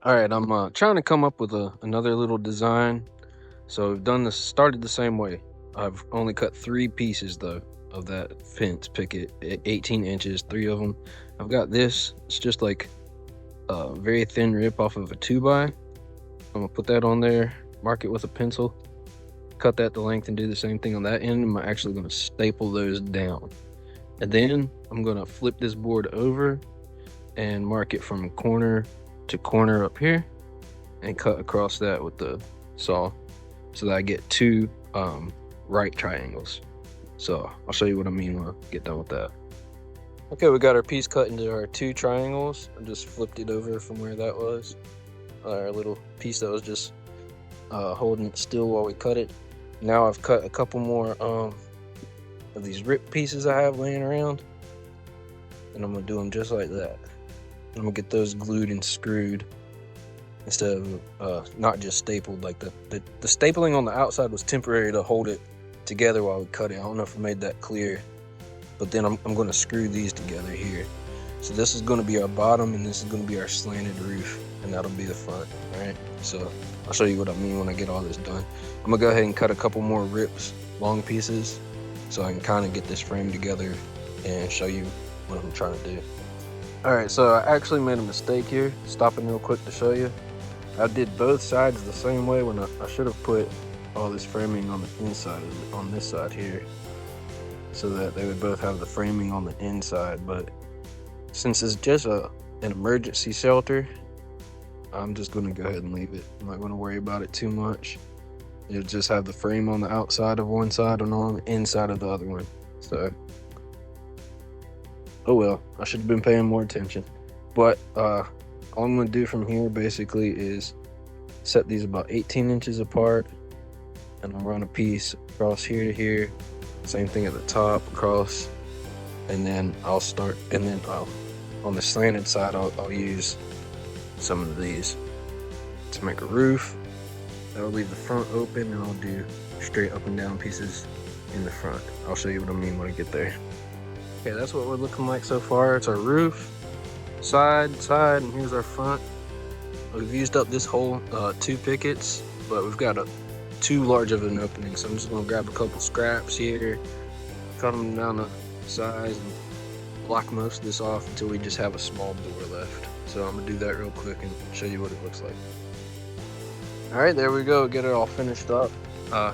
All right, I'm trying to come up with another little design. So we've done this, started the same way. I've only cut 3 pieces though of that fence picket, 18 inches, 3 of them. I've got this. It's just like a very thin rip off of a 2x. I'm gonna put that on there, mark it with a pencil, cut that to length, and do the same thing on that end. I'm actually gonna staple those down, and then I'm gonna flip this board over and mark it from corner to corner up here and cut across that with the saw so that I get 2 right triangles. So I'll show you what I mean when I get done with that. Okay, we got our piece cut into our 2 triangles. I just flipped it over from where that was. Our little piece that was just holding it still while we cut it. Now I've cut a couple more of these rip pieces I have laying around, and I'm gonna do them just like that. I'm gonna get those glued and screwed instead of not just stapled. Like the stapling on the outside was temporary to hold it together while we cut it. I don't know if I made that clear, but then I'm gonna screw these together here. So this is gonna be our bottom, and this is gonna be our slanted roof, and that'll be the front. All right, so I'll show you what I mean when I get all this done. I'm gonna go ahead and cut a couple more rips, long pieces, so I can kind of get this frame together and show you what I'm trying to do. All right, so I actually made a mistake here, stopping real quick to show you. I did both sides the same way when I should have put all this framing on the inside, on this side here, so that they would both have the framing on the inside. But since it's just an emergency shelter, I'm just gonna go ahead and leave it. I'm not gonna worry about it too much. It'll just have the frame on the outside of one side and on the inside of the other one. So, oh well, I should have been paying more attention. But all I'm gonna do from here basically is set these about 18 inches apart, and I'll run a piece across here to here. Same thing at the top, across, and then I'll start, and then on the slanted side, I'll use some of these to make a roof. That'll leave the front open, and I'll do straight up and down pieces in the front. I'll show you what I mean when I get there. Okay, that's what we're looking like so far. It's our roof, side, and here's our front. We've used up this whole 2 pickets, but we've got too large of an opening, so I'm just gonna grab a couple scraps here, cut them down to size, and block most of this off until we just have a small door left. So I'm gonna do that real quick and show you what it looks like. All right, there we go, get it all finished up. I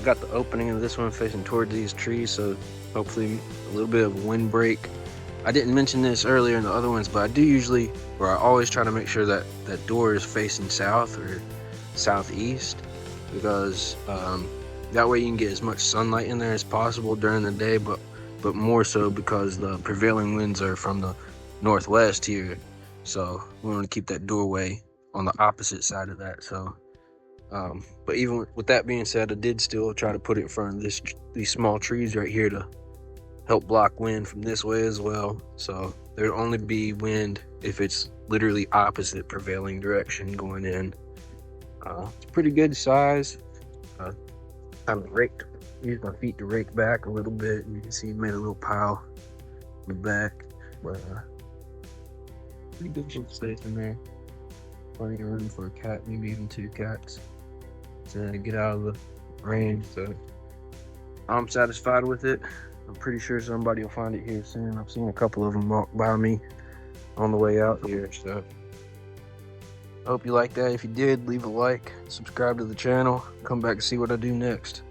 got the opening of this one facing towards these trees, so hopefully a little bit of a windbreak. I didn't mention this earlier in the other ones, but I always try to make sure that that door is facing south or southeast, because that way you can get as much sunlight in there as possible during the day, but more so because the prevailing winds are from the northwest here, so we want to keep that doorway on the opposite side of that. So but even with that being said, I did still try to put it in front of these small trees right here to help block wind from this way as well. So there'll only be wind if it's literally opposite prevailing direction going in. It's a pretty good size. Kind of used my feet to rake back a little bit, and you can see it made a little pile in the back. But pretty good space in there. Plenty of room for a cat, maybe even 2 cats to get out of the rain. So I'm satisfied with it. I'm pretty sure somebody will find it here soon. I've seen a couple of them walk by me on the way out here. So I hope you liked that. If you did, leave a like, subscribe to the channel, come back to see what I do next.